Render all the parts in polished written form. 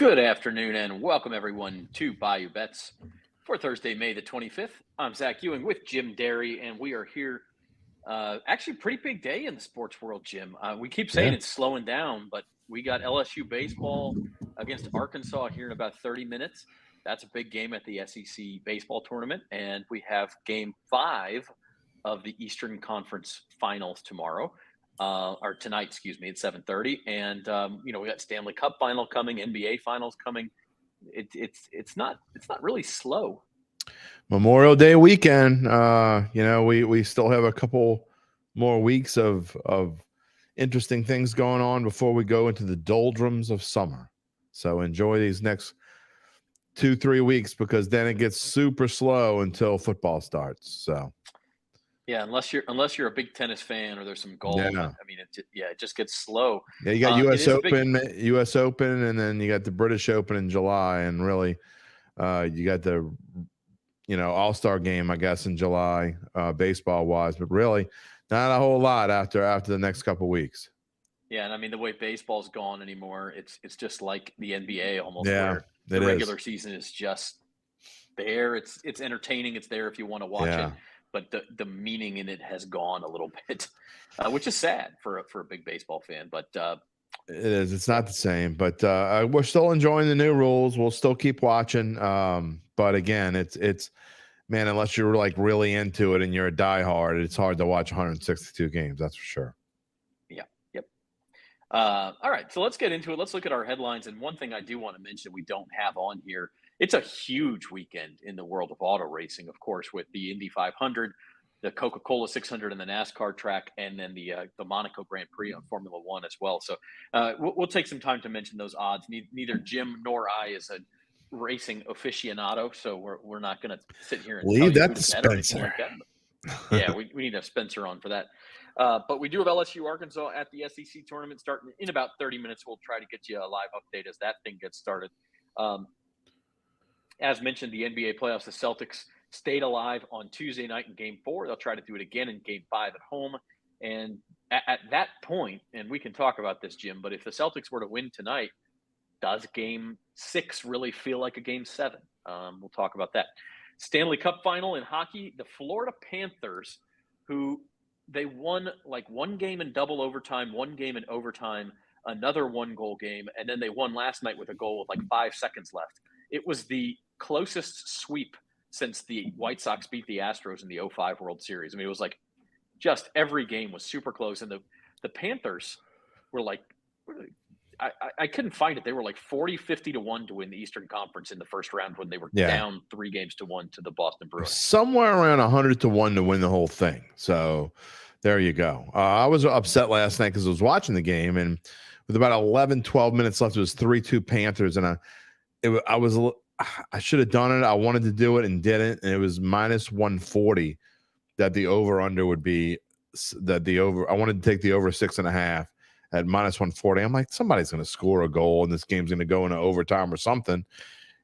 Good afternoon and welcome everyone to Bayou Bets for Thursday, May the 25th. I'm Zach Ewing with Jim Derry, and we are here. Actually, pretty big day in the sports world, Jim. We keep saying it's slowing down, but we got LSU baseball against Arkansas here in about 30 minutes. That's a big game at the SEC baseball tournament, and we have Game 5 of the Eastern Conference Finals tomorrow. Or tonight, excuse me, at 7:30, and we got Stanley Cup final coming, NBA finals coming. It's not really slow. Memorial Day weekend. We still have a couple more weeks of interesting things going on before we go into the doldrums of summer. So enjoy these next 2-3 weeks, because then it gets super slow until football starts. So. Yeah, unless you're a big tennis fan or there's some golf. Yeah. I mean, it just gets slow. Yeah, you got U.S. Open, and then you got the British Open in July, and really, you got the, All-Star game, I guess, in July, baseball-wise, but really not a whole lot after the next couple weeks. Yeah, and I mean, the way baseball's gone anymore, it's just like the NBA almost. Yeah, where the regular season is just there. It's entertaining. It's there if you want to watch it. But the meaning in it has gone a little bit, which is sad for a big baseball fan. But it is. It's not the same. But we're still enjoying the new rules. We'll still keep watching. But again, it's man, unless you're like really into it and you're a diehard, it's hard to watch 162 games. That's for sure. Yeah. Yep. All right. So let's get into it. Let's look at our headlines. And one thing I do want to mention we don't have on here. It's a huge weekend in the world of auto racing, of course, with the Indy 500, the Coca-Cola 600 and the NASCAR track, and then the Monaco Grand Prix on Formula One as well. So we'll take some time to mention those odds. Neither Jim nor I is a racing aficionado, so we're not going to sit here and leave tell that to Spencer. Like that. Yeah, we need to have Spencer on for that. But we do have LSU Arkansas at the SEC tournament starting in about 30 minutes. We'll try to get you a live update as that thing gets started. As mentioned, the NBA playoffs, the Celtics stayed alive on Tuesday night in Game 4. They'll try to do it again in Game 5 at home. And at that point, and we can talk about this, Jim, but if the Celtics were to win tonight, does Game 6 really feel like a Game 7? We'll talk about that. Stanley Cup final in hockey, the Florida Panthers, who they won like one game in double overtime, one game in overtime, another one-goal game, and then they won last night with a goal with like 5 seconds left. It was the closest sweep since the White Sox beat the Astros in the 2005 World Series. I mean, it was like just every game was super close. And the Panthers were like, I couldn't find it. They were like 40-50-1 to win the Eastern Conference in the first round when they were down 3-1 to the Boston Bruins. Somewhere around 100-1 to win the whole thing. So there you go. I was upset last night because I was watching the game, and with about 11, 12 minutes left, it was 3-2 Panthers. And I should have done it. I wanted to do it and didn't. And it was minus 140 that the over-under would be. I wanted to take the over 6.5 at minus 140. I'm like, somebody's going to score a goal and this game's going to go into overtime or something.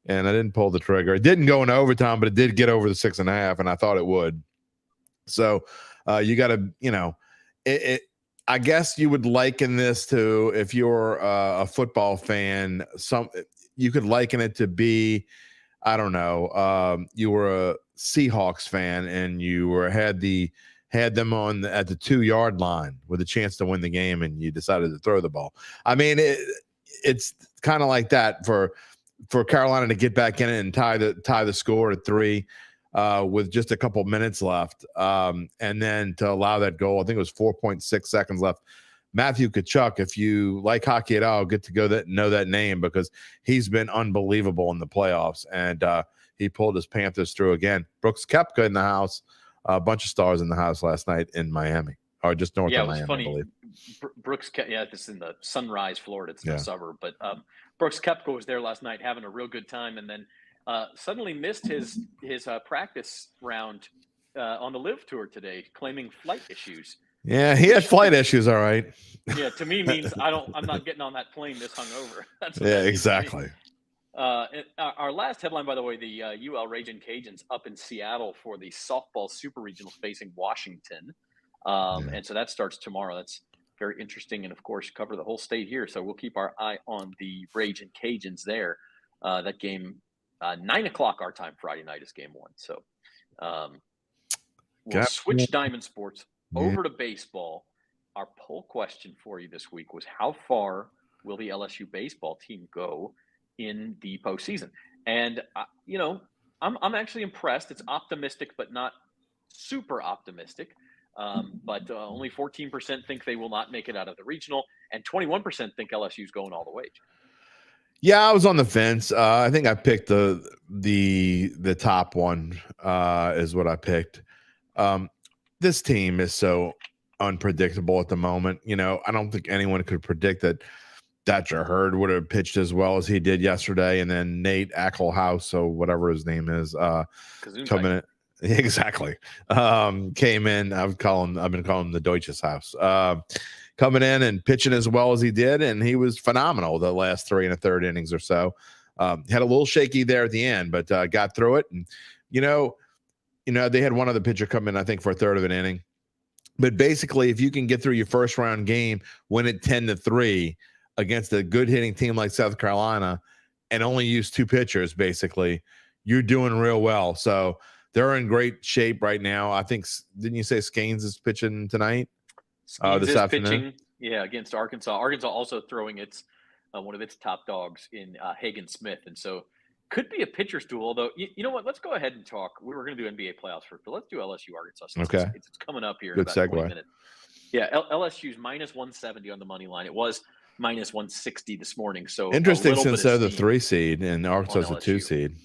And I didn't pull the trigger. It didn't go into overtime, but it did get over the 6.5, and I thought it would. So you got to, I guess you would liken this to, if you're a football fan, you could liken it to be, I don't know, you were a Seahawks fan and you had them on at the 2-yard line with a chance to win the game, and you decided to throw the ball. I mean, it's kind of like that for Carolina to get back in it and tie the score at 3 with just a couple minutes left, and then to allow that goal. I think it was 4.6 seconds left. Matthew Tkachuk, if you like hockey at all, get to know that name, because he's been unbelievable in the playoffs, and he pulled his Panthers through again. Brooks Koepka in the house, a bunch of stars in the house last night in Miami, or just north of Miami. Yeah, it was funny. I believe. Brooks, this is in the Sunrise, Florida. It's a suburb, but Brooks Koepka was there last night having a real good time, and then suddenly missed his practice round on the Live Tour today, claiming flight issues. Yeah, he had flight issues, all right. Yeah, to me means I'm not getting on that plane this hungover. That's what exactly. Our last headline, by the way, the UL Ragin' Cajuns up in Seattle for the softball super regionals facing Washington. And so that starts tomorrow. That's very interesting, and of course cover the whole state here. So we'll keep our eye on the Raging Cajuns there. That game, 9 o'clock our time Friday night is game one. So we'll switch Diamond Sports over to baseball. Our poll question for you this week was, how far will the LSU baseball team go in the postseason? And I'm actually impressed. It's optimistic, but not super optimistic. But only 14% think they will not make it out of the regional, and 21% think LSU is going all the way. Yeah, I was on the fence. I think I picked the top one is what I picked. This team is so unpredictable at the moment. I don't think anyone could predict that Thatcher Hurd would have pitched as well as he did yesterday, and then Nate Ackelhaus, or whatever his name is, coming in. Exactly. Came in. I've been calling him the Deutsches House. Coming in and pitching as well as he did, and he was phenomenal the last 3 1/3 innings or so. Had a little shaky there at the end, but got through it. And they had one other pitcher come in, I think, for a third of an inning. But basically, if you can get through your first round game, win it 10-3 against a good hitting team like South Carolina, and only use 2 pitchers, basically, you're doing real well. So they're in great shape right now. I think, didn't you say SKENES is pitching tonight? This afternoon? Pitching, against Arkansas. Arkansas also throwing one of its top dogs in Hagen Smith, and so could be a pitcher's duel. Although, you know what? Let's go ahead and talk. We were going to do NBA playoffs first, but let's do LSU Arkansas. Okay, it's coming up here in about 20 minutes. Yeah, LSU's minus 170 on the money line. It was minus 160 this morning. So interesting, since they're the 3 seed and Arkansas is the 2 seed.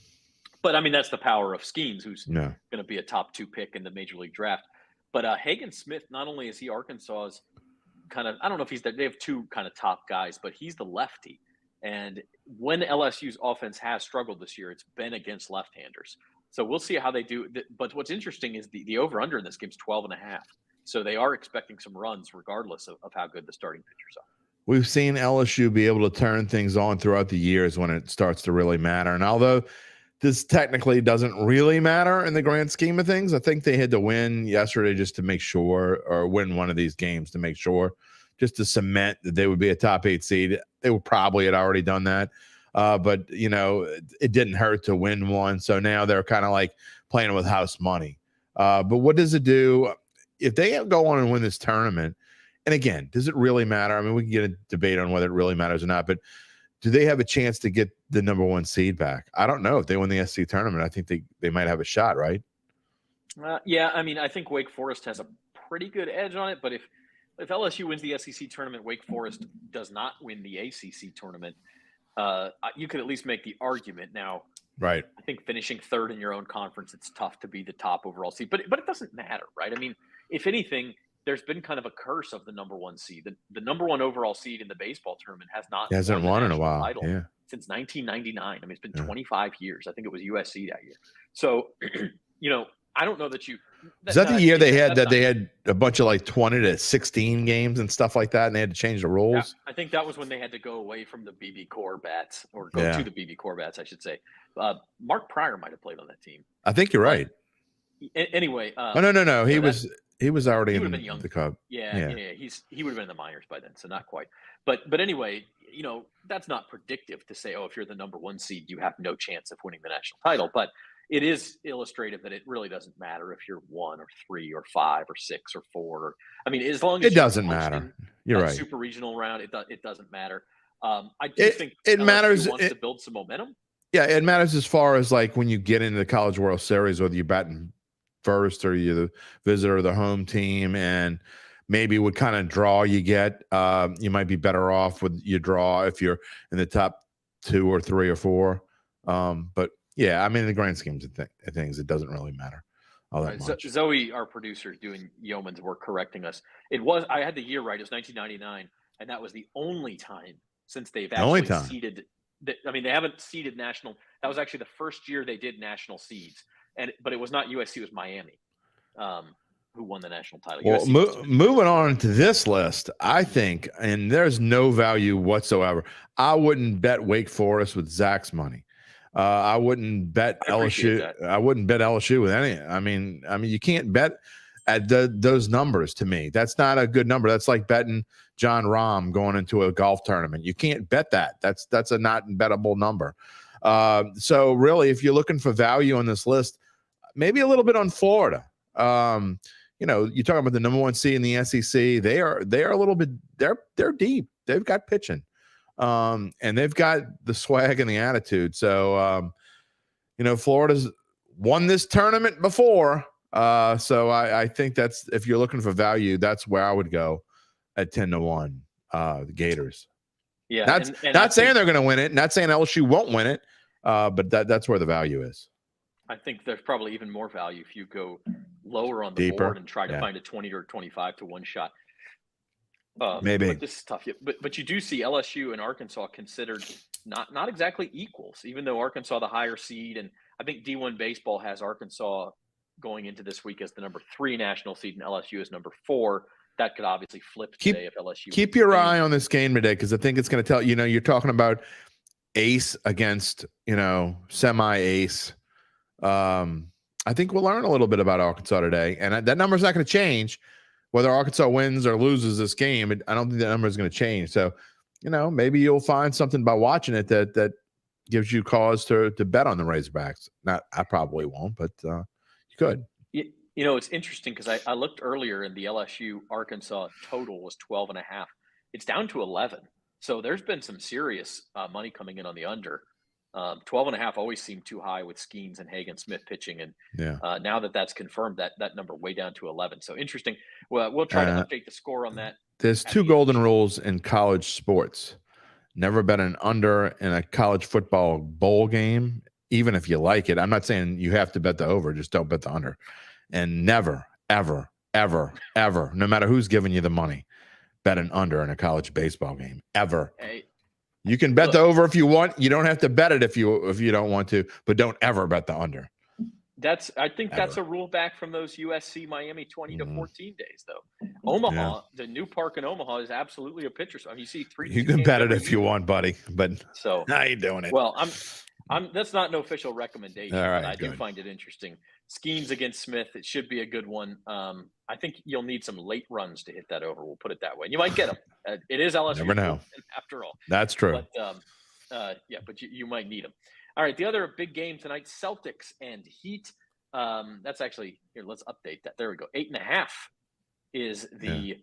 But I mean, that's the power of SKENES, who's going to be a top 2 pick in the Major League Draft. But Hagen Smith, not only is he Arkansas's kind of, I don't know if he's that, they have 2 kind of top guys, but he's the lefty. And when LSU's offense has struggled this year, it's been against left-handers. So we'll see how they do. But what's interesting is the over-under in this game is 12.5. So they are expecting some runs regardless of how good the starting pitchers are. We've seen LSU be able to turn things on throughout the years when it starts to really matter. And although this technically doesn't really matter in the grand scheme of things, I think they had to win yesterday just to make sure, or win one of these games to make sure, just to cement that they would be a top 8 seed. They would probably had already done that. But, it didn't hurt to win one. So now they're kind of like playing with house money. But what does it do if they go on and win this tournament? And again, does it really matter? I mean, we can get a debate on whether it really matters or not, but do they have a chance to get the number 1 seed back? I don't know. If they win the SC tournament, I think they might have a shot, right? Yeah, I mean, I think Wake Forest has a pretty good edge on it, but if LSU wins the SEC tournament, Wake Forest does not win the ACC tournament, you could at least make the argument. Now, right? I think finishing 3rd in your own conference, it's tough to be the top overall seed, but it doesn't matter, right? I mean, if anything, there's been kind of a curse of the number 1 seed. The number 1 overall seed in the baseball tournament hasn't won in a while since 1999. I mean, it's been 25 years. I think it was USC that year. So, I don't know that you. Is that the year they had a bunch of like 20 to 16 games and stuff like that, and they had to change the rules? Yeah, I think that was when they had to go away from the BB Core bats, or go to the BB Core bats, I should say. Mark Pryor might have played on that team. I think you're right. Anyway. No. He was already in the Cub. Yeah. He would have been in the minors by then, so not quite. But anyway, that's not predictive to say, if you're the number 1 seed, you have no chance of winning the national title. But it is illustrative that it really doesn't matter if you're 1 or 3 or 5 or 6 or 4. I mean, as long as it doesn't matter. You're right. Super regional round, it doesn't matter. I do think it matters. Wants to build some momentum. Yeah, it matters as far as like when you get into the College World Series, whether you're batting first or you're the visitor of the home team, and maybe what kind of draw you get. You might be better off with your draw if you're in the top 2 or 3 or 4. But yeah, I mean, in the grand schemes of things, it doesn't really matter all that much. Zoe, our producer, doing yeoman's work correcting us. I had the year right. It was 1999, and that was the only time since they've actually seeded. I mean, they haven't seeded national. That was actually the first year they did national seeds, but it was not USC. It was Miami, who won the national title. Well, moving on to this list, I think, and there's no value whatsoever. I wouldn't bet Wake Forest with Zach's money. I wouldn't bet LSU. I wouldn't bet LSU with any. I mean, you can't bet. at those numbers to me. That's not a good number. That's like betting John Rahm going into a golf tournament. You can't bet that. That's a not bettable number. So really, if you're looking for value on this list, maybe a little bit on Florida. You talk about the number 1 seed in the SEC. They are a little bit. They're deep. They've got pitching, and they've got the swag and the attitude. So Florida's won this tournament before. So I think that's, if you're looking for value, that's where I would go at 10-1. The Gators. Yeah, not saying they're going to win it. Not saying LSU won't win it. But that's where the value is. I think there's probably even more value if you go lower on the Deeper board and try to find a 20 or 25 to 1 shot. Maybe. But this is tough. But you do see LSU and Arkansas considered not exactly equals, even though Arkansas the higher seed, and I think D1 baseball has Arkansas going into this week as the number 3 national seed and LSU as number 4. That could obviously flip today if LSU. Keep your eye on this game today, because I think it's going to tell you're talking about ace against semi-ace. I think we'll learn a little bit about Arkansas today, and that number's not going to change whether Arkansas wins or loses this game. I don't think that number is going to change. So, maybe you'll find something by watching it that gives you cause to bet on the Razorbacks. I probably won't, but you could. It's interesting because I looked earlier, and the LSU Arkansas total was 12.5. It's down to 11. So there's been some serious money coming in on the under. 12.5 always seemed too high with Skenes and Hagen Smith pitching, and now that's confirmed, that number way down to 11. So interesting. Well, we'll try to update the score on that. There's 2 golden rules in college sports. Never bet an under in a college football bowl game, even if you like it. I'm not saying you have to bet the over, just don't bet the under. And never, ever, ever, ever, no matter who's giving you the money, bet an under in a college baseball game, ever. Hey. You can bet the over if you want. You don't have to bet it if you don't want to, but don't ever bet the under. I think that's a rule back from those USC Miami 20 to 14 days, though. Omaha, the new park in Omaha is absolutely a pitcher. So you see 3. You can bet it if you want, buddy, but so I ain't doing it. Well, that's not an official recommendation, right, but I do find it interesting. Skenes against Smith, it should be a good one. I think you'll need some late runs to hit that over. We'll put it that way. And you might get them. It is LSU. Never know. After all. That's true. But you might need them. All right, the other big game tonight, Celtics and Heat. That's actually, here, let's update that. There we go. 8.5 is the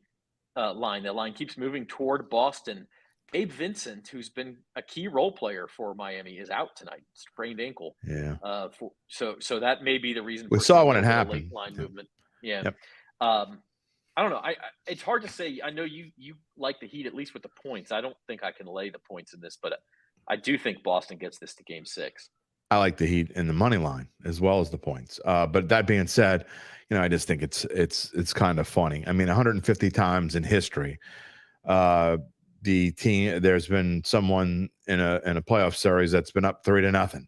line. The line keeps moving toward Boston. Abe Vincent, who's been a key role player for Miami, is out tonight, sprained ankle. Yeah. So that may be the reason. We saw when it happened. Late line movement. Yeah. Yep. I don't know. It's hard to say. I know you like the Heat, at least with the points. I don't think I can lay the points in this, but I do think Boston gets this to Game 6. I like the Heat in the money line as well as the points. But that being said, I just think it's kind of funny. I mean, 150 times in history, the team, there's been someone in a playoff series that's been up 3-0,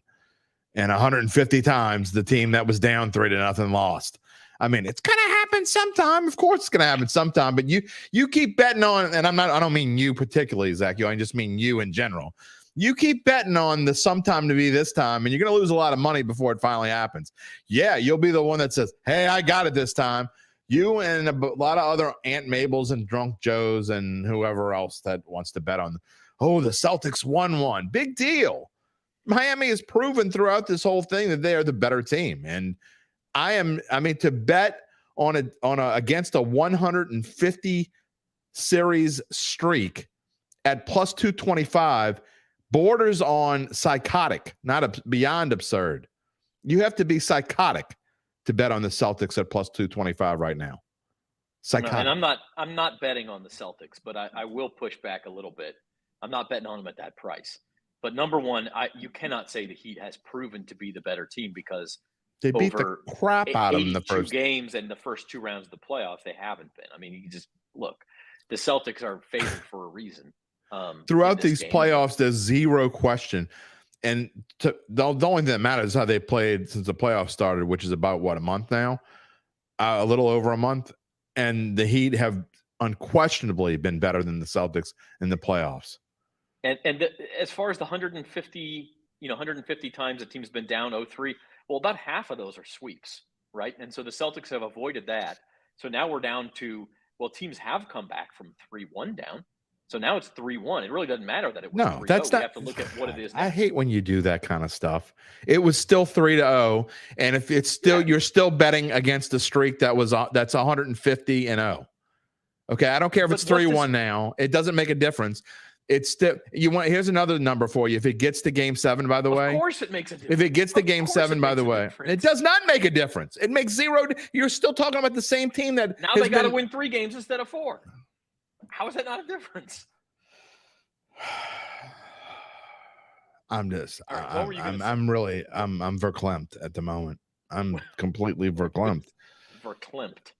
and 150 times the team that was down 3-0 lost. I mean, it's gonna happen sometime. Of course, it's gonna happen sometime. But you keep betting on, and I don't mean you particularly, Zach. I just mean you in general. You keep betting on the sometime to be this time, and you're going to lose a lot of money before it finally happens. Yeah, you'll be the one that says, hey, I got it this time. You and a lot of other Aunt Mabels and Drunk Joes and whoever else that wants to bet on, the Celtics won one. Big deal. Miami has proven throughout this whole thing that they are the better team. And to bet on against a 150 series streak at plus 225 borders on psychotic, not beyond absurd. You have to be psychotic to bet on the Celtics at plus 225 right now. Psychotic. And I'm not betting on the Celtics, but I will push back a little bit. I'm not betting on them at that price. But number one, you cannot say the Heat has proven to be the better team, because they beat the crap out of them the first games and the first 2 rounds of the playoffs. They haven't been. I mean, you just look. The Celtics are favored for a reason. Throughout these playoffs, there's zero question. And the only thing that matters is how they played since the playoffs started, which is about, a month now? A little over a month. And the Heat have unquestionably been better than the Celtics in the playoffs. And as far as the 150 times the team's been down 0-3, well, about half of those are sweeps, right? And so the Celtics have avoided that. So now we're down to, well, teams have come back from 3-1 down. So now it's 3-1. It really doesn't matter that it was 3-0. That's not. We have to look at what it is now. I hate when you do that kind of stuff. It was still 3-0, and if it's still you're still betting against a streak that's 150-0. Okay, I don't care if it's 3-1 now. It doesn't make a difference. It's still here's another number for you. If it gets to game 7, by the way. Of course it makes a difference. If it gets to game 7, by the way, it does not make a difference. It makes zero. You're still talking about the same team that now they got to win 3 games instead of 4. How is that not a difference? I'm just, right, I'm verklempt at the moment. I'm completely verklempt. Verklempt.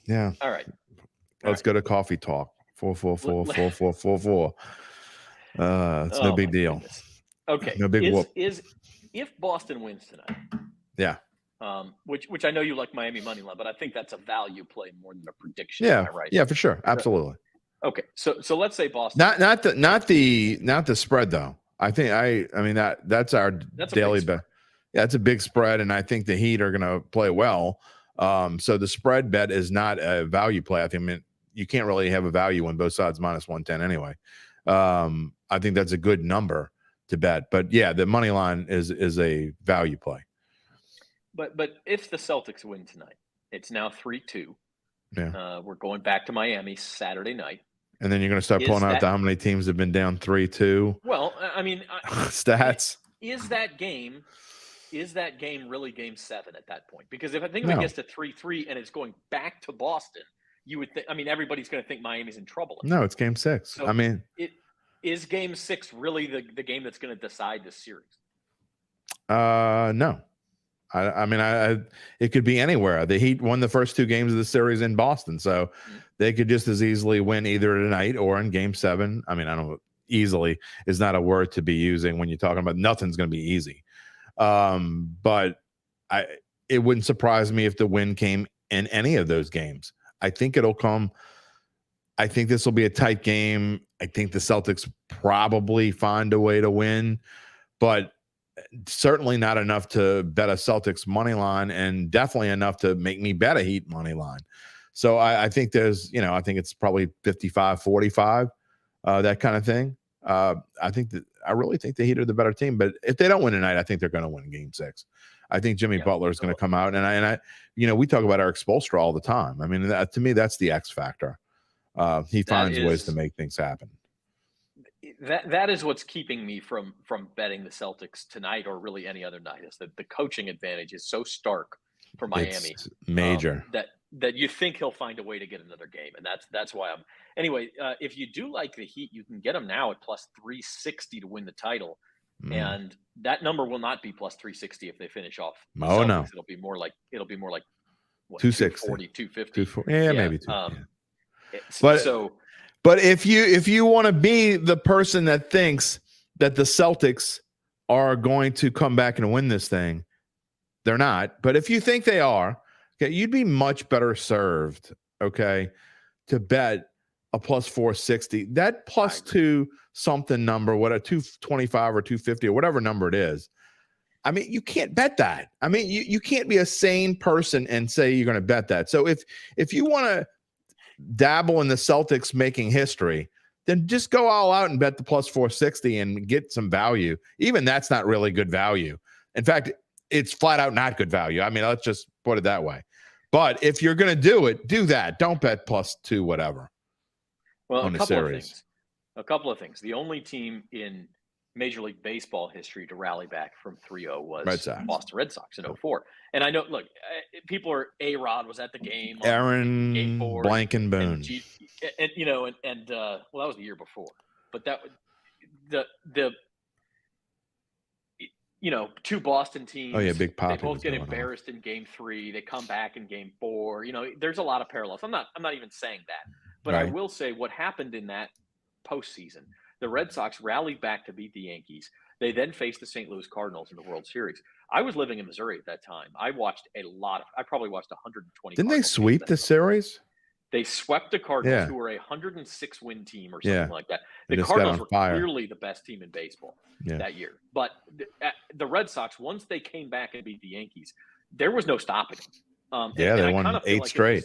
Yeah. All right. Let's go to coffee talk. 4444444. It's no big deal. Goodness. Okay. No big whoop. If Boston wins tonight. Yeah. Which I know you like Miami money line, but I think that's a value play more than a prediction. Yeah. Am I right? Yeah, for sure. Absolutely. Okay. So let's say Boston. Not the spread though. I mean that's our daily bet. Yeah, it's a big spread, and I think the Heat are going to play well. So the spread bet is not a value play. I mean, you can't really have a value when both sides minus 110 anyway. I think that's a good number to bet. But yeah, the money line is a value play. But if the Celtics win tonight, it's now 3-2. Yeah. We're going back to Miami Saturday night. And then you're going to start pulling out how many teams have been down 3-2. Well, I mean, stats. Is that game really game 7 at that point? Because if it gets to 3-3 and it's going back to Boston, you would think, I mean, everybody's going to think Miami's in trouble. No, it's game 6. So I mean, is game 6 really the game that's going to decide the series? No. I mean, it could be anywhere. The Heat won the first 2 games of the series in Boston, so they could just as easily win either tonight or in game 7. I mean, I don't know, easily is not a word to be using when you're talking about nothing's going to be easy. But it wouldn't surprise me if the win came in any of those games. I think it'll come. I think this will be a tight game. I think the Celtics probably find a way to win, but certainly not enough to bet a Celtics money line, and definitely enough to make me bet a Heat money line. So I think there's, I think it's probably 55-45, that kind of thing. I really think the Heat are the better team, but if they don't win tonight, I think they're going to win game 6. I think Jimmy Butler is going to come out, and I, we talk about Eric Spoelstra all the time. I mean, to me, that's the X factor. He finds ways to make things happen. That is what's keeping me from betting the Celtics tonight or really any other night, is that the coaching advantage is so stark for Miami. It's major. That you think he'll find a way to get another game, and that's why I'm. Anyway, if you do like the Heat, you can get them now at plus 360 to win the title, and that number will not be plus 360 if they finish off. Oh, no, it'll be more like what, 260, 250. Yeah, maybe two. But if you want to be the person that thinks that the Celtics are going to come back and win this thing, they're not. But if you think they are, okay, you'd be much better served, okay, to bet a plus 460. That plus 2 something number, what a 225 or 250 or whatever number it is. I mean, you can't bet that. I mean, you can't be a sane person and say you're going to bet that. So if you want to dabble in the Celtics making history, then just go all out and bet the plus 460 and get some value. Even that's not really good value. In fact, it's flat out not good value. I mean, let's just put it that way. But if you're going to do it, do that. Don't bet plus 2 whatever. Well, a couple of things. The only team in Major League Baseball history to rally back from 3-0 was Boston Red Sox in 2004. And I know, look, people are, A-Rod was at the game. Aaron game 4, Blankenboone. Well, that was the year before. But that two Boston teams. Oh, yeah, Big Papi. They both get embarrassed in game 3. They come back in game 4. There's a lot of parallels. I'm not even saying that. But I will say what happened in that postseason. The Red Sox rallied back to beat the Yankees. They then faced the St. Louis Cardinals in the World Series. I was living in Missouri at that time. I probably watched 120. Didn't they sweep the series? They swept the Cardinals, who were a 106-win team or something like that. The Cardinals were clearly the best team in baseball that year. But the Red Sox, once they came back and beat the Yankees, there was no stopping them. They won 8 straight.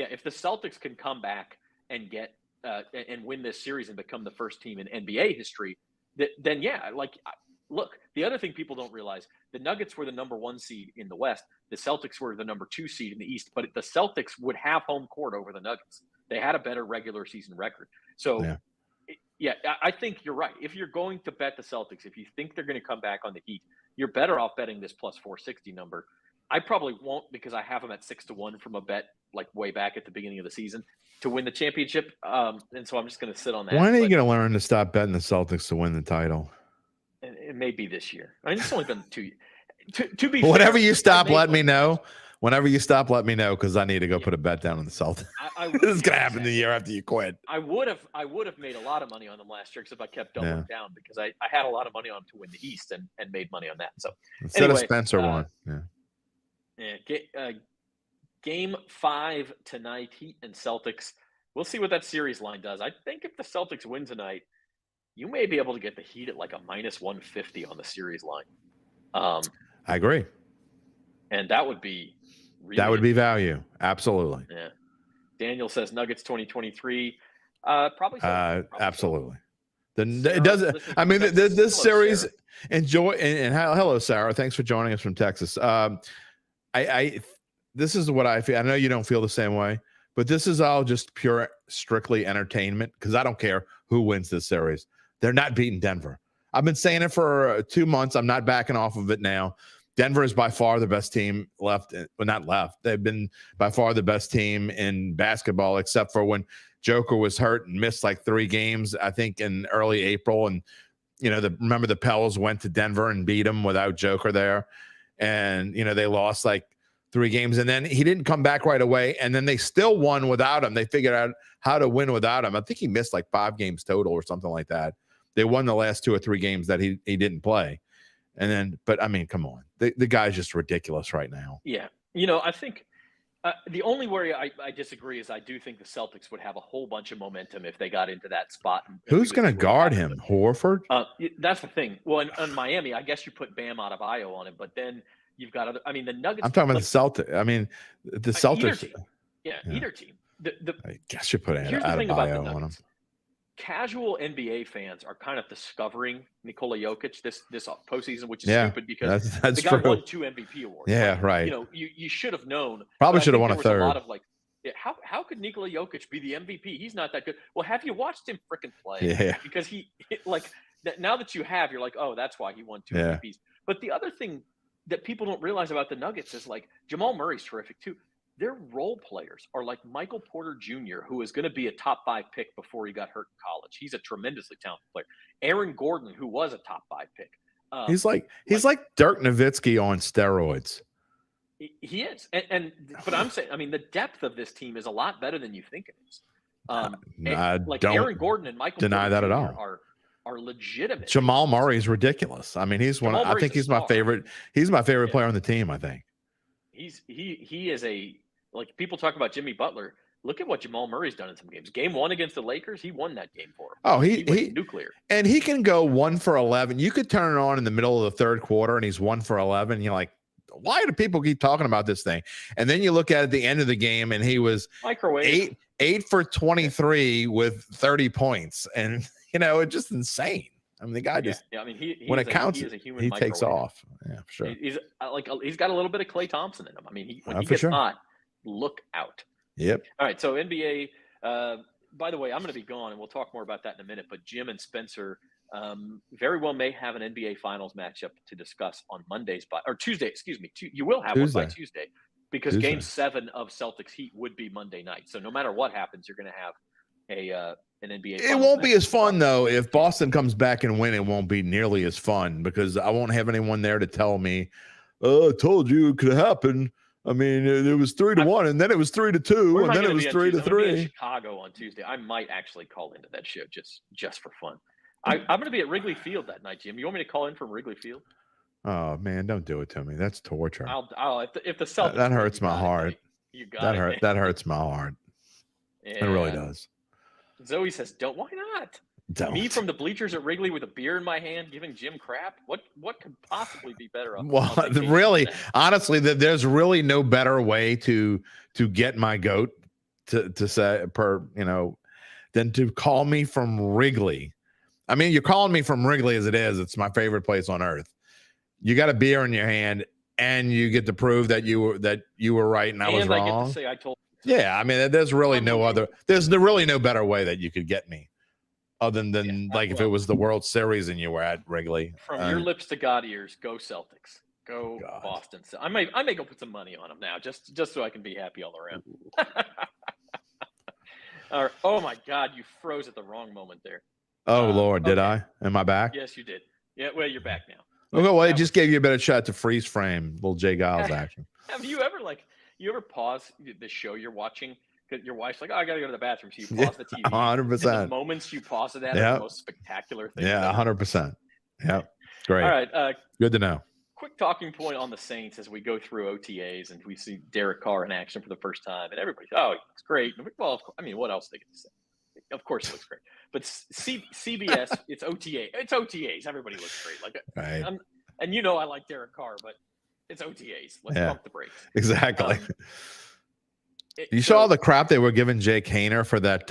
if the Celtics can come back and get and win this series and become the first team in NBA history, then yeah, look, the other thing people don't realize, the Nuggets were the number 1 seed in the West. The Celtics were the number 2 seed in the East, but the Celtics would have home court over the Nuggets. They had a better regular season record. So, I think you're right. If you're going to bet the Celtics, if you think they're going to come back on the Heat, you're better off betting this plus 460 number. I probably won't because I have them at 6-1 from a bet like way back at the beginning of the season to win the championship. And so I'm just going to sit on that. When are you going to learn to stop betting the Celtics to win the title? It may be this year. I mean, it's only been 2 years. To be whenever fair, you stop, let me know. Whenever you stop, let me know because I need to go put a bet down on the Celtics. This is gonna happen the year after you quit. I would have made a lot of money on them last year if I kept doubling down because I had a lot of money on them to win the East and made money on that. So instead of Spencer won. Game 5 tonight, Heat and Celtics. We'll see what that series line does. I think if the Celtics win tonight, you may be able to get the Heat at like a minus 150 on the series line. I agree. And that would be value. Absolutely. Yeah. Daniel says Nuggets 2023. Probably. Absolutely. It doesn't. I mean, this series. Sarah. Enjoy and hello, Sarah. Thanks for joining us from Texas. This is what I feel. I know you don't feel the same way, but this is all just pure, strictly entertainment because I don't care who wins this series. They're not beating Denver. I've been saying it for 2 months. I'm not backing off of it now. Denver is by far the best team left. Well, not left. They've been by far the best team in basketball, except for when Joker was hurt and missed like 3 games, I think, in early April. And, remember the Pels went to Denver and beat them without Joker there. And, they lost like 3 games. And then he didn't come back right away. And then they still won without him. They figured out how to win without him. I think he missed like 5 games total or something like that. They won the last 2 or 3 games that he didn't play. And then, but I mean, come on, the guy's just ridiculous right now. Yeah. I think the only worry I disagree is I do think the Celtics would have a whole bunch of momentum if they got into that spot. Who's going to guard him? Horford? That's the thing. Well, in Miami, I guess you put Bam Adebayo on it, but then you've got the Nuggets. I'm talking about the Celtics. I mean, the Celtics. Either team. I guess you put Adebayo on him. Casual NBA fans are kind of discovering Nikola Jokic this postseason, which is stupid because the guy won 2 MVP awards. Yeah, right. You should have known. Probably should have won a third. A lot of how could Nikola Jokic be the MVP? He's not that good. Well, have you watched him freaking play? Yeah. Because now that you have, you're like, oh, that's why he won 2 MVPs. But the other thing that people don't realize about the Nuggets is Jamal Murray's terrific too. Their role players are like Michael Porter Jr., who is going to be a top 5 pick before he got hurt in college. He's a tremendously talented player. Aaron Gordon, who was a top 5 pick. He's like Dirk Nowitzki on steroids. He is. But I'm saying, the depth of this team is a lot better than you think it is. Don't Aaron Gordon and Michael deny Porter that Jr. at all. Are legitimate. Jamal Murray is ridiculous. I mean, he's I think he's my favorite. He's my favorite player on the team, I think. He is people talk about Jimmy Butler. Look at what Jamal Murray's done in some games. Game 1 against the Lakers, he won that game for him. Oh, he went nuclear. And he can go 1 for 11. You could turn it on in the middle of the 3rd quarter and he's 1 for 11. You're like, why do people keep talking about this thing? And then you look at the end of the game and he was microwave 8 for 23 with 30 points. And it's just insane. I mean, the guy just when it counts, he takes off. Yeah, for sure. He's got a little bit of Klay Thompson in him. I mean, when he gets hot, look out. Yep. All right. So NBA. By the way, I'm going to be gone, and we'll talk more about that in a minute. But Jim and Spencer very well may have an NBA Finals matchup to discuss on Tuesday. Excuse me. You will have one by Tuesday because Game 7 of Celtics Heat would be Monday night. So no matter what happens, you're going to have an NBA. It won't be as fun though if Boston comes back and win. It won't be nearly as fun because I won't have anyone there to tell me, "Oh, I told you it could happen." I mean, it was 3-1, and then it was 3-2, and then it was 3-3. In Chicago on Tuesday. I might actually call into that show just for fun. I'm going to be at Wrigley Field that night, Jim. You want me to call in from Wrigley Field? Oh man, don't do it to me. That's torture. If the Celtics that hurts my heart. You got it. That hurts my heart. And it really does. Zoe says, "Why not?" Don't. Me from the bleachers at Wrigley with a beer in my hand, giving Jim crap. What could possibly be better? Well, really, honestly, there's really no better way to get my goat to say than to call me from Wrigley. I mean, you're calling me from Wrigley as it is. It's my favorite place on earth. You got a beer in your hand, and you get to prove that you were right and I was wrong. I get to say I told you. Yeah, I mean, there's really there's really no better way that you could get me, other than if it was the World Series and you were at Wrigley. From your lips to God ears, go Celtics, go Boston. I may go put some money on them now, just so I can be happy all around. Oh my God, you froze at the wrong moment there. Oh Lord, did I? Am I back? Yes, you did. Yeah, well, you're back now. Okay, well, it just gave you a better shot to freeze frame, little Jay Giles action. Have you ever pause the show you're watching? Because your wife's like, "Oh, I gotta go to the bathroom." So you pause the TV. 100%. The moments you pause it at are the most spectacular thing. Yeah, 100%. Yeah, great. All right. Good to know. Quick talking point on the Saints as we go through OTAs and we see Derek Carr in action for the first time, and everybody's, "Oh, he looks great." Well, I mean, what else they get to say? Of course, it looks great. But CBS, it's OTA. It's OTAs. Everybody looks great. Right. And I like Derek Carr, but it's OTAs. Let's pump the brakes. Exactly. You saw the crap they were giving Jake Haener for that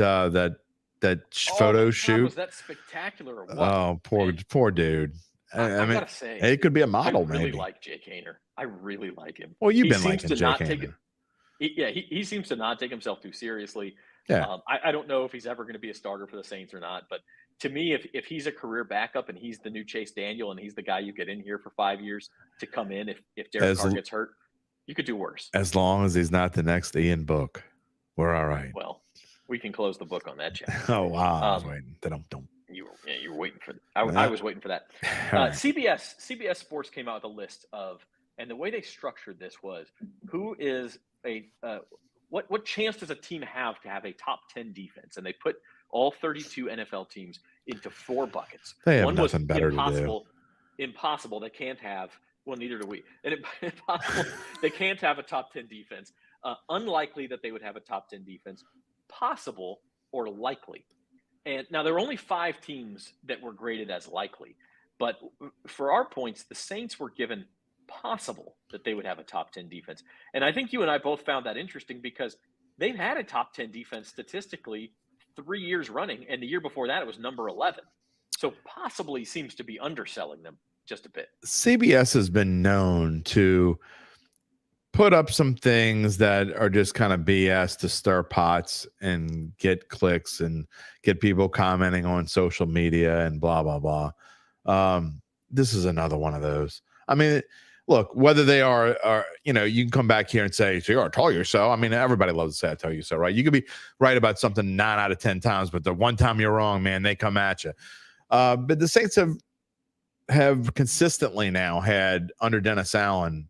photo shoot. Was that spectacular? Or what? Oh, poor dude. I mean, gotta say, he could be a model. I really maybe. like Jake Haener. I really like him. Well, you've been liking Jake Haener. He seems to not take himself too seriously. Yeah. I don't know if he's ever going to be a starter for the Saints or not, but to me, if he's a career backup and he's the new Chase Daniel and he's the guy you get in here for 5 years to come in if Derek Carr gets hurt, you could do worse. As long as he's not the next Ian Book, we're all right. Well, we can close the book on that chapter. Oh wow, I was waiting. You were waiting for. I was waiting for that. CBS Sports came out with a list of, and the way they structured this was, who is what chance does a team have to have a top 10 defense? And they put all 32 NFL teams into 4 buckets. They have nothing better to do. Impossible. They can't have. Well, neither do we. And impossible. They can't have a top 10 defense. Unlikely that they would have a top 10 defense. Possible or likely. And now there were only 5 teams that were graded as likely. But for our points, the Saints were given possible that they would have a top 10 defense. And I think you and I both found that interesting because they've had a top 10 defense statistically 3 years running. And the year before that, it was number 11. So possibly seems to be underselling them just a bit. CBS has been known to put up some things that are just kind of BS to stir pots and get clicks and get people commenting on social media and blah, blah, blah. This is another one of those. I mean, look, whether they are, you can come back here and say, I told you so. I mean, everybody loves to say, I tell you so, right? You could be right about something 9 out of 10 times, but the one time you're wrong, man, they come at you. But the Saints have consistently now had, under Dennis Allen,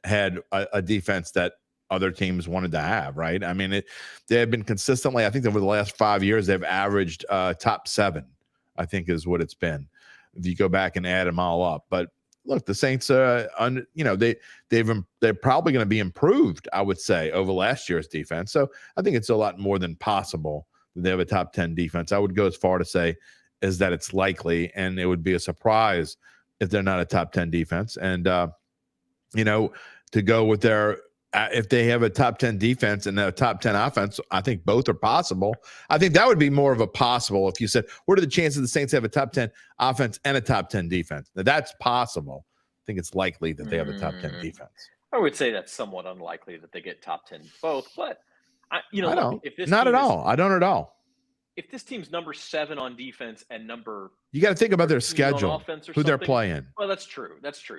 had a defense that other teams wanted to have, right? I mean, they have been consistently, I think over the last 5 years, they've averaged top 7, I think is what it's been. If you go back and add them all up. But look, the Saints, they're probably going to be improved, I would say, over last year's defense. So I think it's a lot more than possible that they have a top 10 defense. I would go as far to say is that it's likely, and it would be a surprise if they're not a top 10 defense. And, to go with their, if they have a top 10 defense and a top 10 offense, I think both are possible. I think that would be more of a possible if you said, what are the chances the Saints have a top 10 offense and a top 10 defense? Now, that's possible. I think it's likely that they have a top 10 defense. I would say that's somewhat unlikely that they get top 10 both, but I don't. If this not at all. I don't at all. If this team's number 7 on defense and you got to think about their schedule, who they're playing. Well, that's true.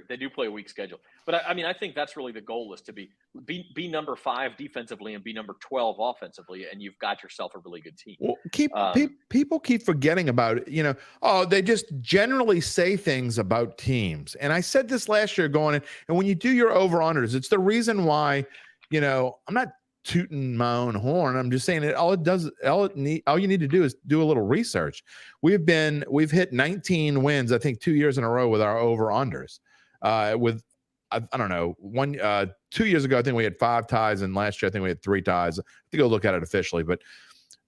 They do play a weak schedule, but I think that's really the goal is to be number 5 defensively and be number 12 offensively, and you've got yourself a really good team. Well, people keep forgetting about it. They just generally say things about teams, and I said this last year going in, and when you do your over-unders, it's the reason why. I'm not tooting my own horn. I'm just saying all you need to do is do a little research. We've hit 19 wins, I think 2 years in a row with our over-unders. With I don't know, 2 years ago, I think we had 5 ties, and last year I think we had 3 ties. I have to go look at it officially, but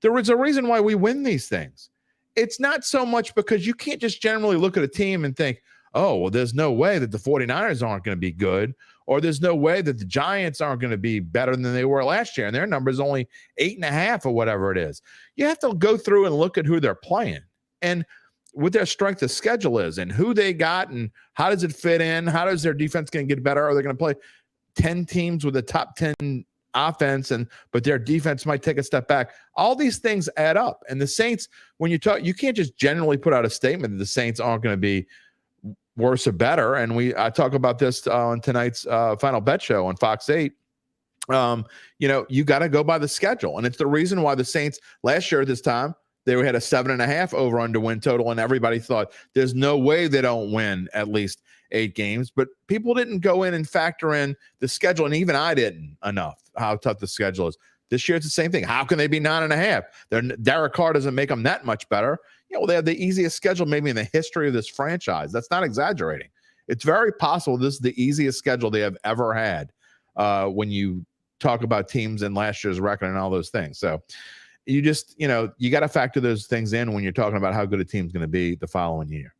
there is a reason why we win these things. It's not so much because you can't just generally look at a team and think, oh, well, there's no way that the 49ers aren't going to be good, or there's no way that the Giants aren't going to be better than they were last year, and their number is only 8.5 or whatever it is. You have to go through and look at who they're playing and what their strength of schedule is and who they got and how does it fit in. How does their defense going to get better? Are they going to play 10 teams with a top 10 offense, but their defense might take a step back? All these things add up. And the Saints, when you talk, you can't just generally put out a statement that the Saints aren't going to be worse or better. And I talk about this on tonight's Final Bet show on Fox 8. You got to go by the schedule. And it's the reason why the Saints last year at this time, they had a 7.5 over under win total. And everybody thought there's no way they don't win at least 8 games. But people didn't go in and factor in the schedule. And even I didn't enough how tough the schedule is. This year, it's the same thing. How can they be 9.5? Derek Carr doesn't make them that much better. They have the easiest schedule maybe in the history of this franchise. That's not exaggerating. It's very possible this is the easiest schedule they have ever had when you talk about teams in last year's record and all those things. So you just, you got to factor those things in when you're talking about how good a team's going to be the following year.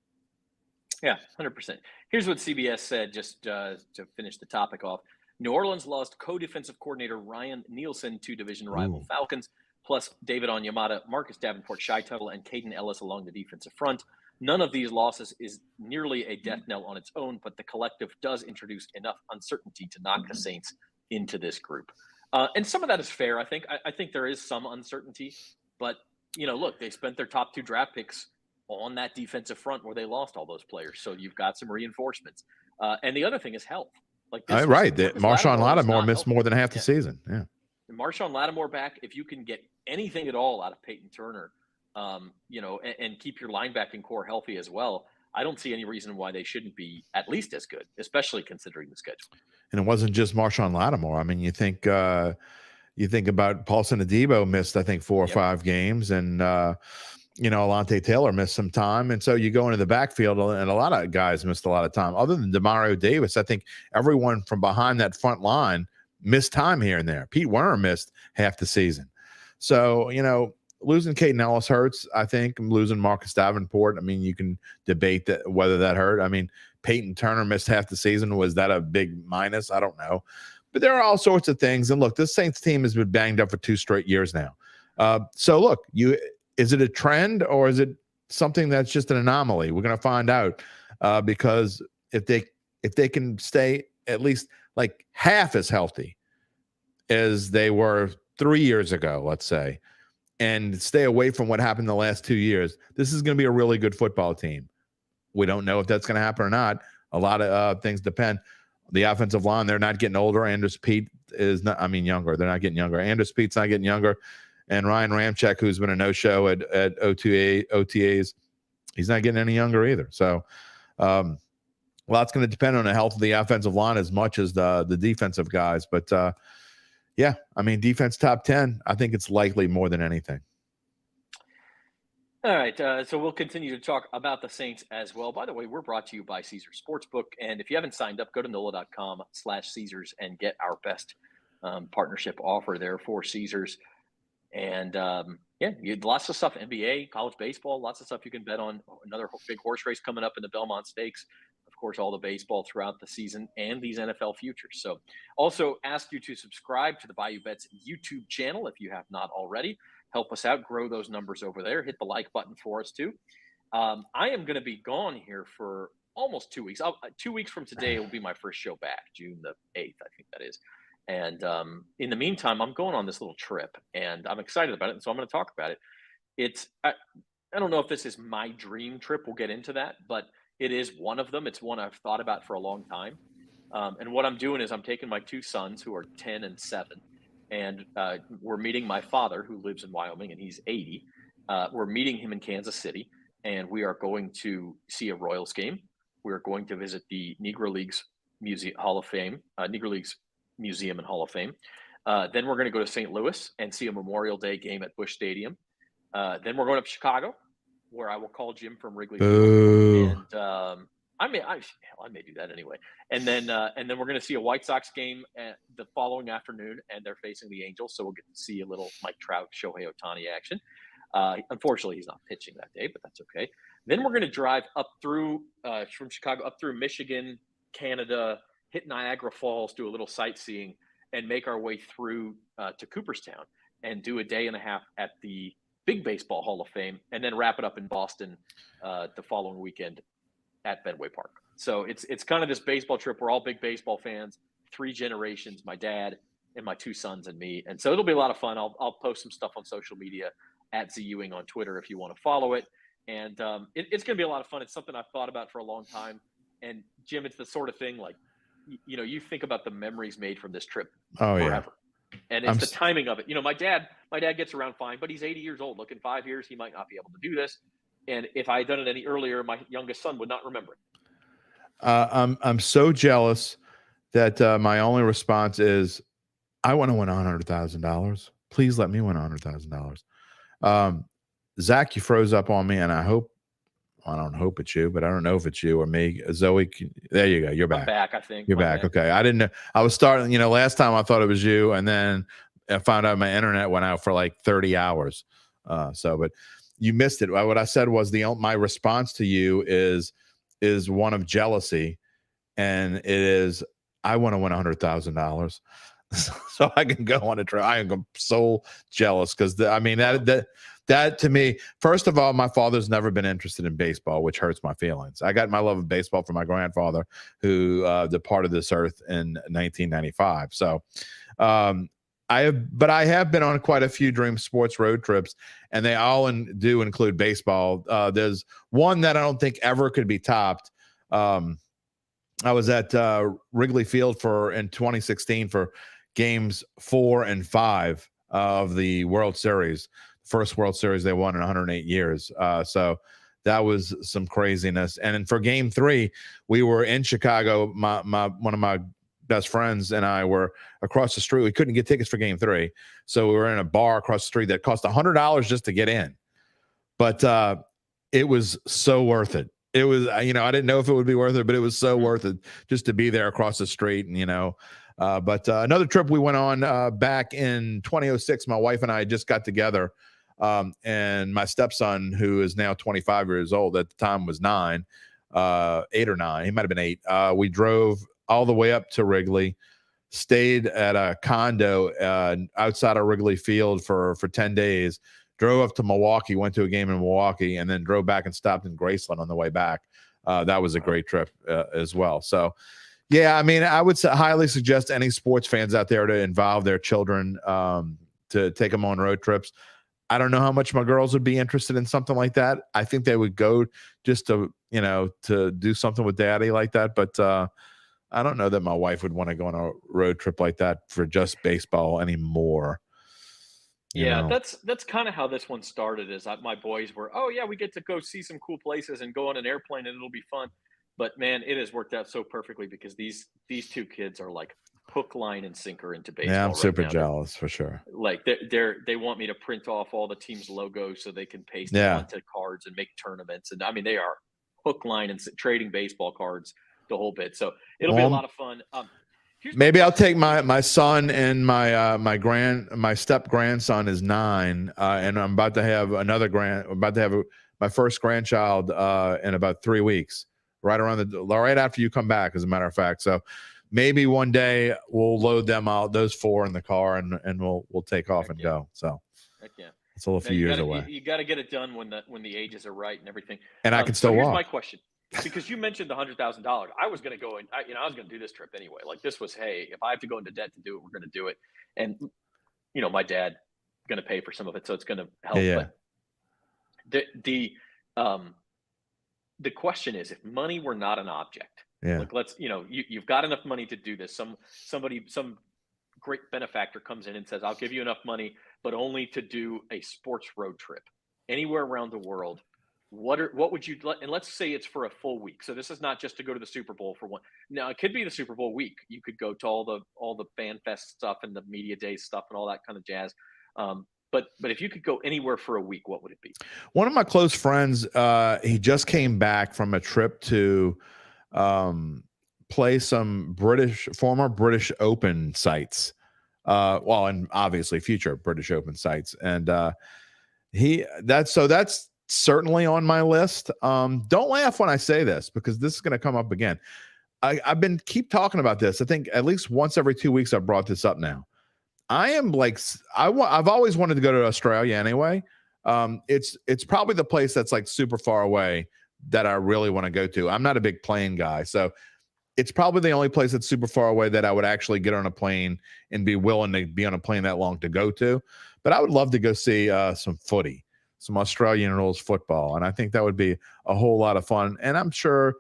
Yeah, 100%. Here's what CBS said just to finish the topic off. New Orleans lost co-defensive coordinator Ryan Nielsen to division rival Falcons, plus David Onyemata, Marcus Davenport, Shai Tuttle, and Caden Ellis along the defensive front. None of these losses is nearly a death knell on its own, but the collective does introduce enough uncertainty to knock the Saints into this group. And some of that is fair, I think. I think there is some uncertainty, but, look, they spent their top 2 draft picks on that defensive front where they lost all those players. So you've got some reinforcements. And the other thing is health. Right. Marshawn Lattimore missed more than half the season. Yeah. Marshawn Lattimore back, if you can get anything at all out of Peyton Turner, and keep your linebacking core healthy as well, I don't see any reason why they shouldn't be at least as good, especially considering the schedule. And it wasn't just Marshawn Lattimore. I mean, you think about Paulson Adebo missed, I think, 4 or 5 games, and Alontae Taylor missed some time. And so you go into the backfield, and a lot of guys missed a lot of time. Other than Demario Davis, I think everyone from behind that front line missed time here and there. Pete Werner missed half the season. So, losing Caden Ellis hurts, I think. Losing Marcus Davenport, I mean, you can debate whether that hurt. I mean, Peyton Turner missed half the season. Was that a big minus? I don't know. But there are all sorts of things. And look, this Saints team has been banged up for 2 straight years now. So, look, is it a trend or is it something that's just an anomaly? We're going to find out because if they can stay at least like half as healthy as they were 3 years ago, let's say, and stay away from what happened the last 2 years, this is going to be a really good football team. We don't know if that's going to happen or not. A lot of things depend. The offensive line, they're not getting older. Andrews Pete is not, younger. They're not getting younger. Andrews Pete's not getting younger. And Ryan Ramczyk, who's been a no-show at OTAs, he's not getting any younger either. So, it's going to depend on the health of the offensive line as much as the defensive guys. But, defense top 10, I think it's likely more than anything. All right, so we'll continue to talk about the Saints as well. By the way, we're brought to you by Caesars Sportsbook. And if you haven't signed up, go to NOLA.com/Caesars and get our best partnership offer there for Caesars. And you had lots of stuff, NBA, college baseball, lots of stuff you can bet on. Another big horse race coming up in the Belmont Stakes. Of course, all the baseball throughout the season and these NFL futures. So also ask you to subscribe to the Bayou Bets YouTube channel if you have not already. Help us out, grow those numbers over there. Hit the like button for us too. I am going to be gone here for almost 2 weeks. 2 weeks from today will be my first show back, June the 8th, I think that is. And in the meantime, I'm going on this little trip, and I'm excited about it, and so I'm going to talk about it. I don't know if this is my dream trip. We'll get into that, but it is one of them. It's one I've thought about for a long time. And what I'm doing is I'm taking my 2 sons, who are 10 and 7, and we're meeting my father, who lives in Wyoming, and he's 80. We're meeting him in Kansas City, and we are going to see a Royals game. We are going to visit the Negro Leagues Hall of Fame, Negro Leagues Museum and Hall of Fame. Then we're going to go to St. Louis and see a Memorial Day game at Busch Stadium. Then we're going up to Chicago, where I will call Jim from Wrigley Field. And I may do that anyway. And then we're going to see a White Sox game the following afternoon, and they're facing the Angels, so we'll get to see a little Mike Trout, Shohei Ohtani action. Unfortunately, he's not pitching that day, but that's okay. Then we're going to drive up through from Chicago up through Michigan, Canada, hit Niagara Falls, do a little sightseeing, and make our way through to Cooperstown and do a day and a half at the Big Baseball Hall of Fame, and then wrap it up in Boston the following weekend at Fenway Park. So it's kind of this baseball trip. We're all big baseball fans, 3 generations, my dad and my 2 sons and me. And so it'll be a lot of fun. I'll post some stuff on social media at ZUing on Twitter if you want to follow it. And it's going to be a lot of fun. It's something I've thought about for a long time. And Jim, it's the sort of thing like, you think about the memories made from this trip forever. Yeah. And it's the timing of it. My dad gets around fine, but he's 80 years old. Look, in 5 years, he might not be able to do this. And if I had done it any earlier, my youngest son would not remember it. I'm so jealous that my only response is, I want to win $100,000. Please let me win $100,000. Zach, you froze up on me, and I don't hope it's you, but I don't know if it's you or me. Zoe, there you go. You're back. I'm back, I think. You're back. Okay. I didn't know. I was starting, last time I thought it was you, and then I found out my internet went out for like 30 hours. But you missed it. What I said was my response to you is one of jealousy, and it is, I want to win $100,000 so I can go on a trip. I am so jealous because that to me, first of all, my father's never been interested in baseball, which hurts my feelings. I got my love of baseball from my grandfather, who departed this earth in 1995. So I have been on quite a few dream sports road trips, and they all do include baseball. There's one that I don't think ever could be topped. I was at Wrigley Field in 2016 for games 4 and 5 of the World Series, first World Series they won in 108 years. So that was some craziness. And then for game 3, we were in Chicago. One of my best friends and I were across the street. We couldn't get tickets for game 3. So we were in a bar across the street that cost $100 just to get in. But it was so worth it. It was, I didn't know if it would be worth it, but it was so worth it just to be there across the street. And, but another trip we went on back in 2006, my wife and I just got together. And my stepson, who is now 25 years old, at the time was 8 or 9. He might've been 8. We drove all the way up to Wrigley, stayed at a condo outside of Wrigley Field for 10 days, drove up to Milwaukee, went to a game in Milwaukee, and then drove back and stopped in Graceland on the way back. That was a great trip as well. So, yeah, I would highly suggest any sports fans out there to involve their children, to take them on road trips. I don't know how much my girls would be interested in something like that. I think they would go just to do something with daddy like that. But I don't know that my wife would want to go on a road trip like that for just baseball anymore. Yeah, that's kind of how this one started. Is my boys were, oh yeah, we get to go see some cool places and go on an airplane and it'll be fun. But man, it has worked out so perfectly because these 2 kids are like hook, line, and sinker into baseball. Yeah, I'm super now. jealous for sure. Like they want me to print off all the team's logos so they can paste them onto cards and make tournaments. And they are hook, line, and trading baseball cards the whole bit. So it'll be a lot of fun. Maybe I'll take my son and my step grandson is 9, and I'm about to have my first grandchild in about 3 weeks, right after you come back, as a matter of fact. So maybe one day we'll load them out, those 4 in the car, and we'll take off and go. So it's a few years away. You got to get it done when the ages are right and everything. And I can still walk. Here's my question. Because you mentioned the $100,000, I was going to go and I was going to do this trip anyway. Like this was, hey, if I have to go into debt to do it, we're going to do it. And my dad going to pay for some of it, so it's going to help. Yeah. But the question is, if money were not an object, like let's you've got enough money to do this. Some great benefactor comes in and says, I'll give you enough money, but only to do a sports road trip anywhere around the world. What would you, and let's say it's for a full week. So this is not just to go to the Super Bowl for one. Now it could be the Super Bowl week. You could go to all the fan fest stuff and the media day stuff and all that kind of jazz. But if you could go anywhere for a week, what would it be? One of my close friends, he just came back from a trip to play some former British Open sites. And obviously future British Open sites. And that's certainly on my list. Don't laugh when I say this, because this is going to come up again. I've been keep talking about this. I think at least once every 2 weeks I've brought this up now. I am like, I've always wanted to go to Australia anyway. It's probably the place that's like super far away that I really want to go to. I'm not a big plane guy, so it's probably the only place that's super far away that I would actually get on a plane and be willing to be on a plane that long to go to. But I would love to go see some footy, some Australian rules football, and I think that would be a whole lot of fun. And I'm sure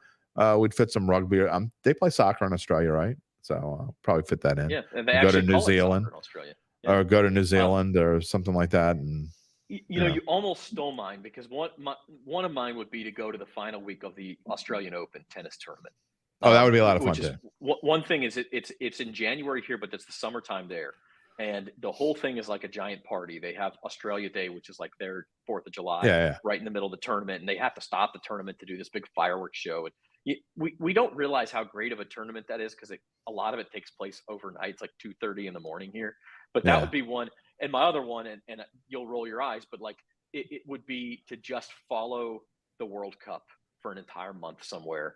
we'd fit some rugby. They play soccer in Australia, right? So I'll probably fit that in. Yeah, and they go to actually New call it Zealand soccer in Australia. Yeah. or go to New Zealand or something like that. And you know, you almost stole mine, because one of mine would be to go to the final week of the Australian Open tennis tournament. Oh, that would be a lot of fun too. One thing is it's in January here, but it's the summertime there, and the whole thing is like a giant party. They have Australia Day, which is like their 4th of July, right in the middle of the tournament, and they have to stop the tournament to do this big fireworks show. And we don't realize how great of a tournament that is, because a lot of it takes place overnight. It's like 2:30 in the morning here, but that would be one. And my other one, and you'll roll your eyes, but like it would be to just follow the World Cup for an entire month somewhere.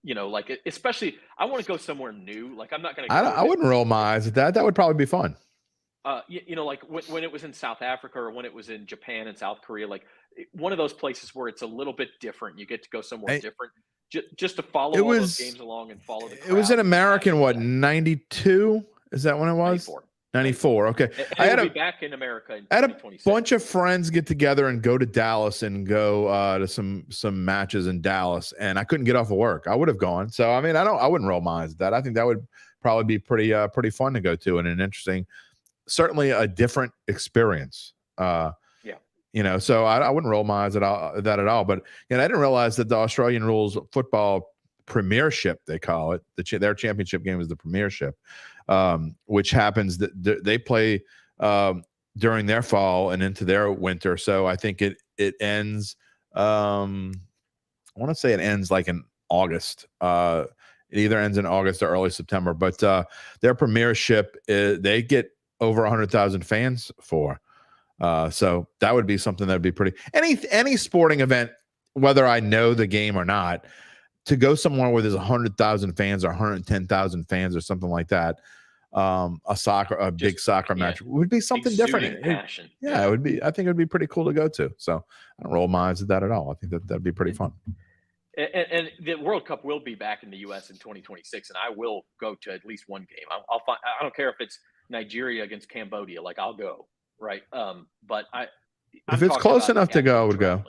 You know, like especially I want to go somewhere new. Like I'm not going to. I wouldn't roll my eyes at that. That would probably be fun. You know, like when it was in South Africa or when it was in Japan and South Korea, like one of those places where it's a little bit different. You get to go somewhere different, just to follow all those games along and follow the crowd. It was in American, what, 92? Is that when it was? 94. Okay. I had to be back in America in 2026. A bunch of friends get together and go to Dallas and go to some matches in Dallas, and I couldn't get off of work. I would have gone. So I mean, I wouldn't roll my eyes at that. I think that would probably be pretty fun to go to, and an interesting, certainly a different experience. You know, so I wouldn't roll my eyes at all. But you know, I didn't realize that the Australian rules football premiership, they call it, their championship game is the premiership, which happens that they play during their fall and into their winter. So I think it ends. I want to say it ends like in August. It either ends in August or early September. But their premiership, they get over 100,000 fans for. So that would be something that would be pretty. Any sporting event, whether I know the game or not, to go somewhere where there's 100,000 fans or 110,000 fans or something like that, a big soccer match would be something different. Passion. It would be. I think it would be pretty cool to go to. So I don't roll my eyes at that at all. I think that'd be pretty fun. And the World Cup will be back in the U.S. in 2026, and I will go to at least one game. I'll find. I don't care if it's Nigeria against Cambodia. Like I'll go. Right. But if it's close enough to go, I would go.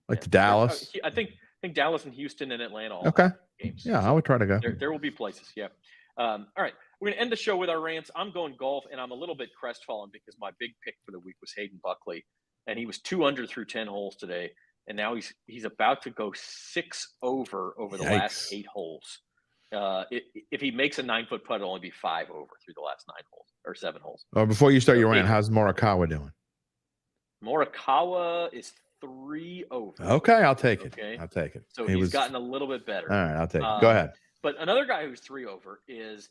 Like to Dallas. I think Dallas and Houston and Atlanta. Okay. Games. Yeah, I would try to go. There will be places. Yeah. All right. We're going to end the show with our rants. I'm going golf, and I'm a little bit crestfallen because my big pick for the week was Hayden Buckley, and he was 2 under through 10 holes today, and now he's about to go 6 over the last 8 holes. If he makes a 9-foot putt, it'll only be 5 over through the last 9 holes or 7 holes. Well, before you start your rant, how's Morikawa doing? Morikawa is 3 over. Okay, I'll take it. Okay. I'll take it. So he's gotten a little bit better. All right, I'll take it. Go ahead. But another guy who's 3 over is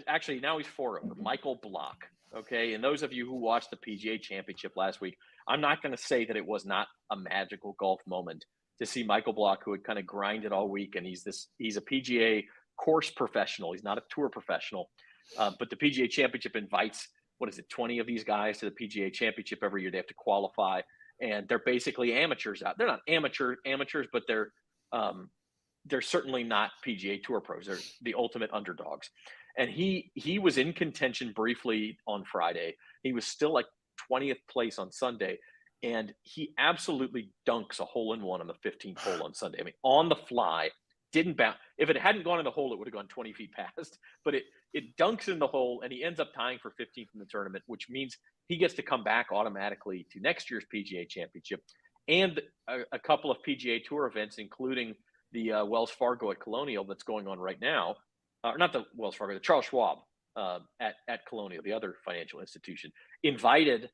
actually now he's 4 over. Michael Block. Okay, and those of you who watched the PGA Championship last week, I'm not going to say that it was not a magical golf moment to see Michael Block, who had kind of grinded all week, and he's a PGA course professional. He's not a tour professional, but the PGA Championship invites 20 of these guys to the PGA Championship every year. They have to qualify, and they're basically amateurs out. They're not amateurs, but they're certainly not PGA Tour pros. They're the ultimate underdogs. And he was in contention briefly on Friday. He was still like 20th place on Sunday, and he absolutely dunks a hole-in-one on the 15th hole on Sunday. I mean, on the fly, didn't bounce. If it hadn't gone in the hole, it would have gone 20 feet past. But it dunks in the hole, and he ends up tying for 15th in the tournament, which means he gets to come back automatically to next year's PGA Championship and a couple of PGA Tour events, including the Wells Fargo at Colonial that's going on right now. Not the Wells Fargo, the Charles Schwab at Colonial, the other financial institution, invited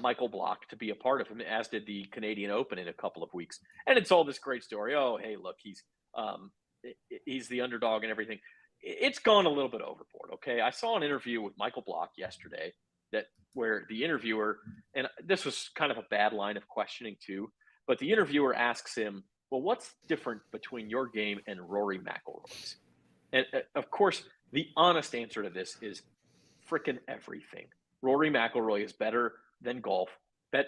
Michael Block to be a part of him, as did the Canadian Open in a couple of weeks. And it's all this great story. Oh, hey, look, he's the underdog and everything. It's gone a little bit overboard. Okay. I saw an interview with Michael Block yesterday where the interviewer, and this was kind of a bad line of questioning too, but the interviewer asks him, well, what's different between your game and Rory McIlroy's? And of course, the honest answer to this is frickin' everything. Rory McIlroy is better than golf,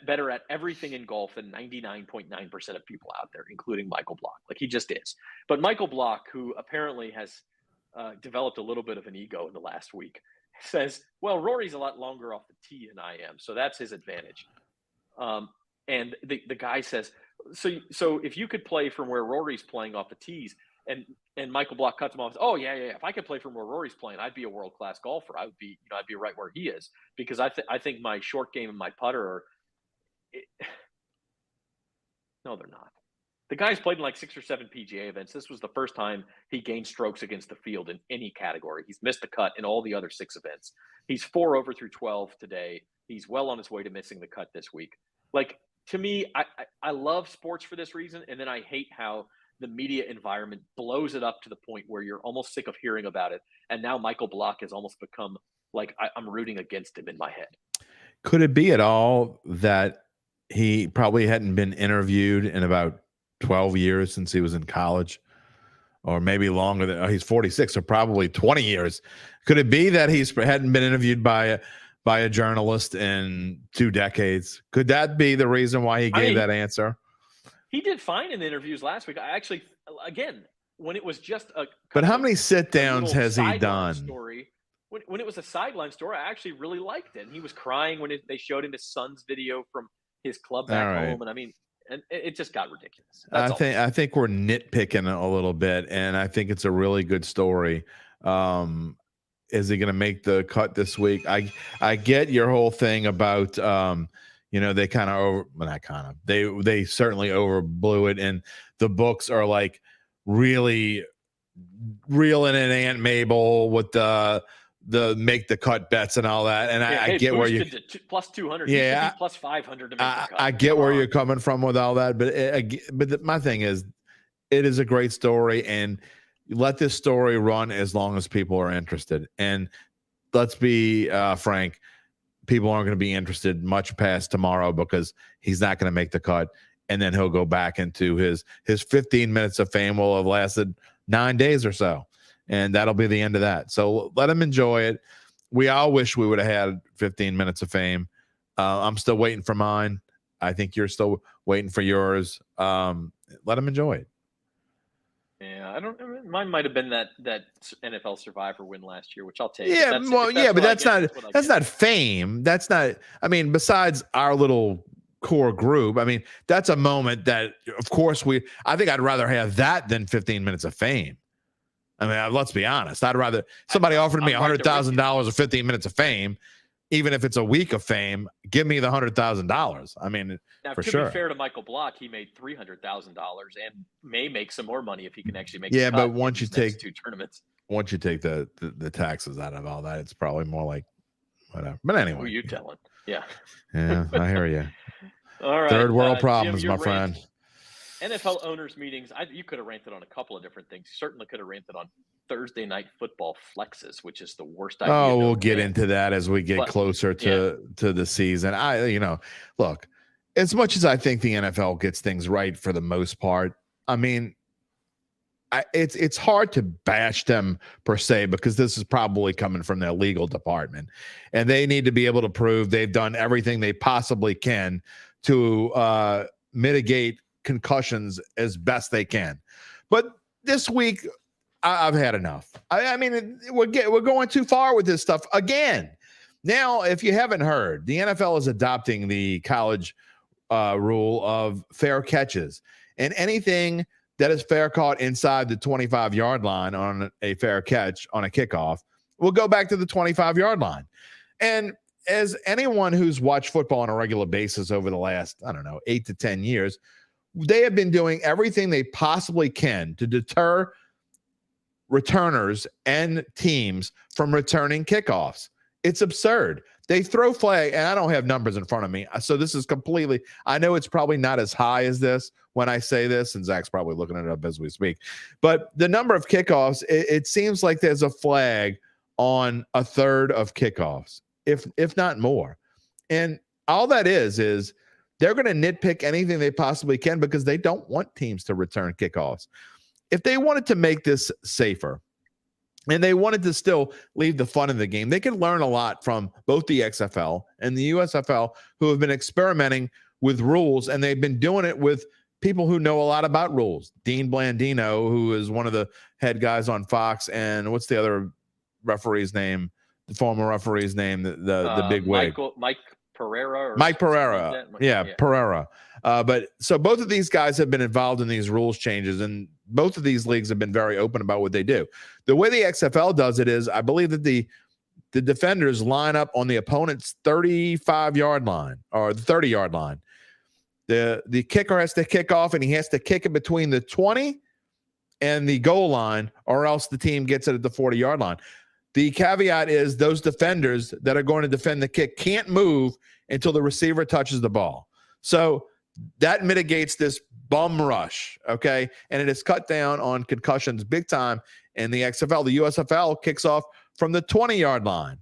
better at everything in golf than 99.9% of people out there, including Michael Block. Like, he just is. But Michael Block, who apparently has developed a little bit of an ego in the last week, says, well, Rory's a lot longer off the tee than I am, so that's his advantage. And the guy says, so if you could play from where Rory's playing off the tees, and Michael Block cuts him off. Oh yeah. If I could play from where Rory's playing, I'd be a world-class golfer. I'd be right where he is, because I think my short game and my putter are. No, they're not. The guy's played in like 6 or 7 PGA events. This was the first time he gained strokes against the field in any category. He's missed the cut in all the other 6 events. He's 4 over through 12 today. He's well on his way to missing the cut this week. Like, to me, I love sports for this reason, and then I hate how the media environment blows it up to the point where you're almost sick of hearing about it. And now Michael Block has almost become like I'm rooting against him in my head. Could it be at all that he probably hadn't been interviewed in about 12 years since he was in college, or maybe longer than he's 46, so probably 20 years. Could it be that hadn't been interviewed by a journalist in 2 decades? Could that be the reason why he gave that answer? He did fine in the interviews last week. I actually, again, when it was just a. But how many sit downs has he done? Story, when it was a sideline story, I actually really liked it. And he was crying when they showed him his son's video from his club back home, and I mean, and it just got ridiculous. I think we're nitpicking a little bit, and I think it's a really good story. Is he going to make the cut this week? I get your whole thing about they kind of they certainly overblew it, and the books are like really reeling in Aunt Mabel with the make the cut bets and all that. And I get where you plus 200, yeah, plus 500 to make the cut. I get where you're coming from with all that, but my thing is, it is a great story, and let this story run as long as people are interested. And let's be frank, people aren't going to be interested much past tomorrow, because he's not going to make the cut, and then he'll go back into his 15 minutes of fame will have lasted 9 days or so, and that'll be the end of that. So let him enjoy it. We all wish we would have had 15 minutes of fame. I'm still waiting for mine. I think you're still waiting for yours. Let him enjoy it. Yeah, mine might have been that NFL Survivor win last year, which I'll take. Yeah, but that's not fame. That's not. I mean, besides our little core group, I mean, that's a moment that, of course, I think I'd rather have that than 15 minutes of fame. I mean, let's be honest. I'd rather somebody offered me $100,000 or 15 minutes of fame, even if it's a week of fame. Give me the $100,000. I mean, now, for to sure. be fair to Michael Block, he made $300,000 and may make some more money if he can actually make. Yeah, but once you take 2 tournaments, once you take the taxes out of all that, it's probably more like whatever. But anyway, who are you telling? Yeah, I hear you. All right, third world problems, my friend. NFL owners meetings. You could have ranted on a couple of different things. You certainly could have ranted on Thursday night football flexes, which is the worst idea. Oh, we'll get into that as we get closer to the season. Look, as much as I think the NFL gets things right for the most part, I mean, it's hard to bash them per se, because this is probably coming from their legal department, and they need to be able to prove they've done everything they possibly can to mitigate concussions as best they can. But this week, I've had enough. I mean, we're going too far with this stuff again. Now, if you haven't heard, the NFL is adopting the college rule of fair catches, and anything that is fair caught inside the 25-yard line on a fair catch on a kickoff will go back to the 25-yard line. And as anyone who's watched football on a regular basis over the last, 8 to 10 years, they have been doing everything they possibly can to deter returners and teams from returning kickoffs. It's absurd. They throw flag, and I don't have numbers in front of me, so this is completely, I know it's probably not as high as this when I say this, and Zach's probably looking it up as we speak, but the number of kickoffs, it seems like there's a flag on a third of kickoffs, if not more. And all that is they're going to nitpick anything they possibly can because they don't want teams to return kickoffs. If they wanted to make this safer and they wanted to still leave the fun in the game, they could learn a lot from both the XFL and the USFL, who have been experimenting with rules, and they've been doing it with people who know a lot about rules. Dean Blandino, who is one of the head guys on Fox, and what's the other referee's name? The former referee's name, the big wig. Mike Pereira. Mike Pereira. Like yeah, Pereira. But so both of these guys have been involved in these rules changes, and both of these leagues have been very open about what they do. The way the XFL does it is, I believe that the defenders line up on the opponent's 35-yard line or the 30-yard line. The kicker has to kick off, and he has to kick it between the 20 and the goal line, or else the team gets it at the 40-yard line. The caveat is those defenders that are going to defend the kick can't move until the receiver touches the ball. So that mitigates this bum rush, okay? And it is cut down on concussions big time in the XFL. The USFL kicks off from the 20-yard line.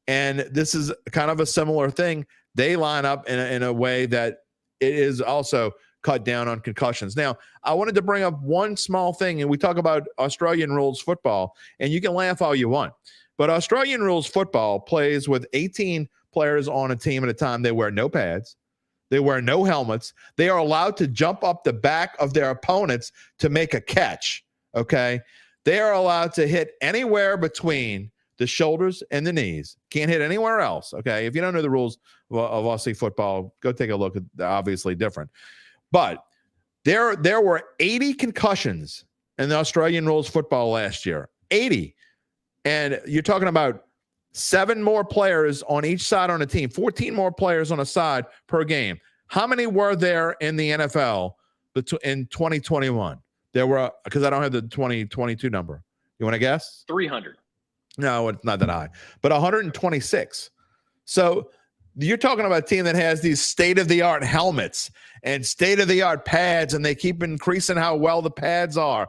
And this is kind of a similar thing. They line up in a way that it is also cut down on concussions. Now, I wanted to bring up one small thing, and we talk about Australian rules football, and you can laugh all you want. But Australian rules football plays with 18 players on a team at a time. They wear no pads. They wear no helmets. They are allowed to jump up the back of their opponents to make a catch, okay? They are allowed to hit anywhere between the shoulders and the knees. Can't hit anywhere else, okay? If you don't know the rules of Aussie football, go take a look. They're obviously different. But there were 80 concussions in the Australian rules football last year. 80. And you're talking about 7 more players on each side on a team, 14 more players on a side per game. How many were there in the NFL in 2021? There were, because I don't have the 2022 number. You want to guess? 300. No, it's not that high, but 126. So you're talking about a team that has these state-of-the-art helmets and state-of-the-art pads, and they keep increasing how well the pads are.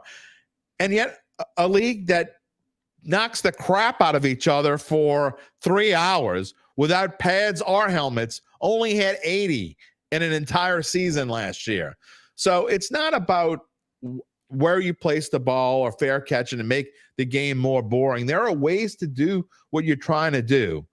And yet a league that knocks the crap out of each other for 3 hours without pads or helmets only had 80 in an entire season last year. So it's not about where you place the ball or fair catching to make the game more boring. There are ways to do what you're trying to do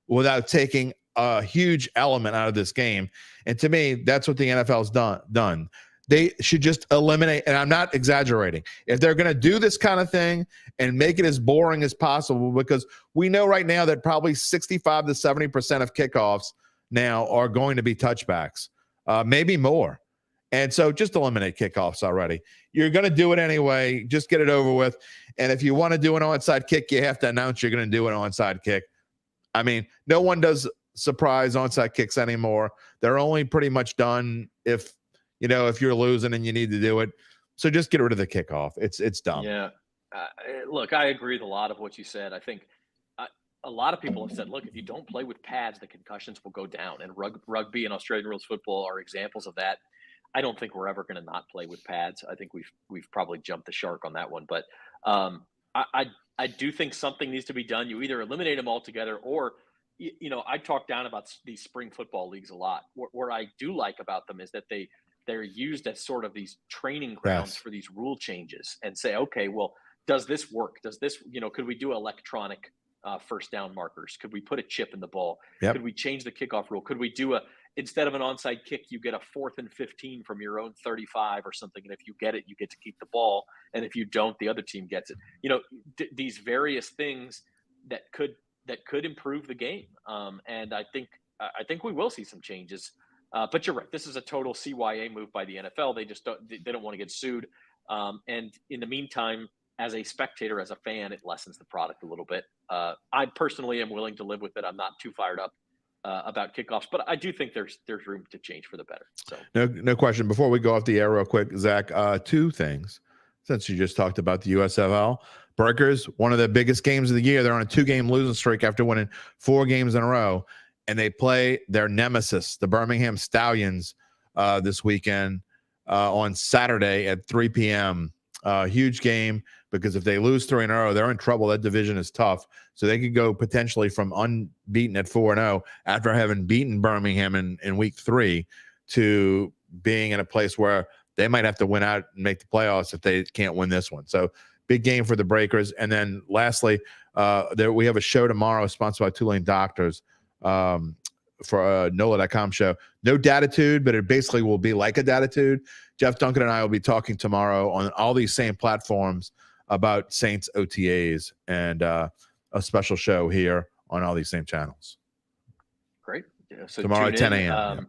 without taking a huge element out of this game. And to me, that's what the NFL's done. They should just eliminate, and I'm not exaggerating, if they're going to do this kind of thing and make it as boring as possible, because we know right now that probably 65 to 70% of kickoffs now are going to be touchbacks, maybe more. And so just eliminate kickoffs already. You're going to do it anyway. Just get it over with. And if you want to do an onside kick, you have to announce you're going to do an onside kick. I mean, no one does surprise onside kicks anymore. They're only pretty much done if you're losing and you need to do it. So just get rid of the kickoff. It's dumb. Yeah. Look, I agree with a lot of what you said. I think a lot of people have said, look, if you don't play with pads, the concussions will go down. And rugby and Australian rules football are examples of that. I don't think we're ever going to not play with pads. I think we've probably jumped the shark on that one. But I do think something needs to be done. You either eliminate them altogether, or I talk down about these spring football leagues a lot. What I do like about them is that they're used as sort of these training grounds for these rule changes, and say, okay, well, does this work? Does this, could we do electronic first down markers? Could we put a chip in the ball? Yep. Could we change the kickoff rule? Could we do instead of an onside kick, you get a 4th and 15 from your own 35 or something. And if you get it, you get to keep the ball. And if you don't, the other team gets it. These various things that could improve the game. And I think we will see some changes. But you're right. This is a total CYA move by the NFL. They just don't want to get sued. And in the meantime, as a spectator, as a fan, it lessens the product a little bit. I personally am willing to live with it. I'm not too fired up about kickoffs, but I do think there's room to change for the better. So no question. Before we go off the air real quick, Zach, 2 things. Since you just talked about the USFL, Breakers, one of the biggest games of the year. They're on a 2-game losing streak after winning 4 games in a row, and they play their nemesis, the Birmingham Stallions, this weekend on Saturday at 3 p.m. Huge game because if they lose 3 in a row, they're in trouble. That division is tough. So they could go potentially from unbeaten at 4-0 after having beaten Birmingham in week 3 to being in a place where they might have to win out and make the playoffs if they can't win this one. So big game for the Breakers. And then lastly, we have a show tomorrow sponsored by Tulane Doctors for a NOLA.com show. No Datitude, but it basically will be like a Datitude. Jeff Duncan and I will be talking tomorrow on all these same platforms about Saints OTAs and a special show here on all these same channels. Great. Yeah, so tomorrow at 10 a.m.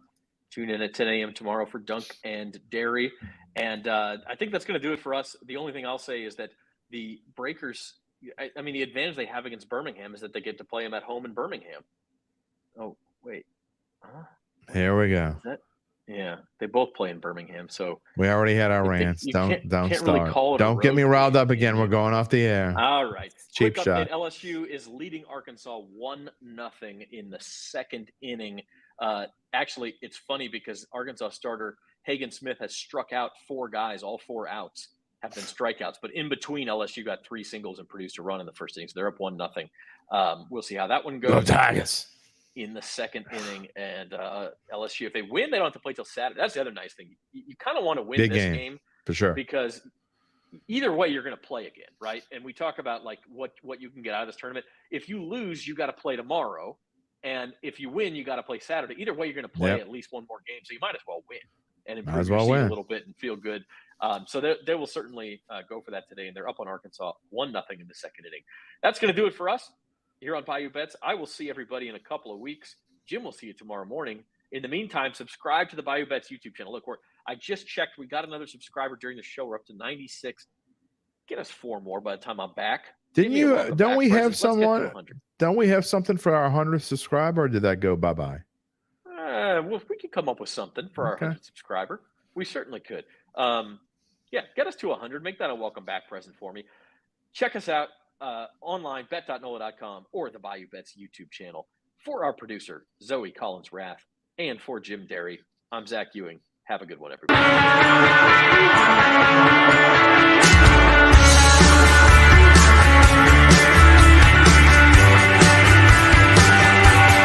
Tune in at 10 a.m. tomorrow for Dunk and Dairy. And I think that's going to do it for us. The only thing I'll say is that the Breakers, I mean, the advantage they have against Birmingham is that they get to play them at home in Birmingham. Oh, wait. Here we go. Yeah, they both play in Birmingham. So we already had our rants. Don't start. Really call it don't get me riled up again. We're going off the air. All right. Cheap Quick shot. update. LSU is leading Arkansas 1-0 in the second inning. Actually, it's funny because Arkansas starter Hagen Smith has struck out 4 guys. All 4 outs have been strikeouts. But in between, LSU got 3 singles and produced a run in the first inning. So they're up 1-0. We'll see how that one goes. Go Tigers. In the second inning, and LSU, if they win, they don't have to play till Saturday. That's the other nice thing. You kind of want to win this game for sure, because either way you're going to play again, right? And we talk about like what you can get out of this tournament. If you lose, you got to play tomorrow, and if you win, you got to play Saturday. Either way, you're going to play at least one more game, so you might as well win and improve your seed a little bit and feel good. So they will certainly go for that today, and they're up on Arkansas 1-0 in the second inning. That's going to do it for us here on Bayou Bets. I will see everybody in a couple of weeks. Jim will see you tomorrow morning. In the meantime, subscribe to the Bayou Bets YouTube channel. Look, I just checked. We got another subscriber during the show. We're up to 96. Get us 4 more by the time I'm back. Don't we have something for our 100th subscriber, or did that go bye-bye? Well, if we could come up with something for our 100th subscriber, we certainly could. Get us to 100. Make that a welcome back present for me. Check us out. Online, bet.NOLA.com or the Bayou Bets YouTube channel. For our producer, Zoe Collins-Rath, and for Jim Derry, I'm Zach Ewing. Have a good one, everybody.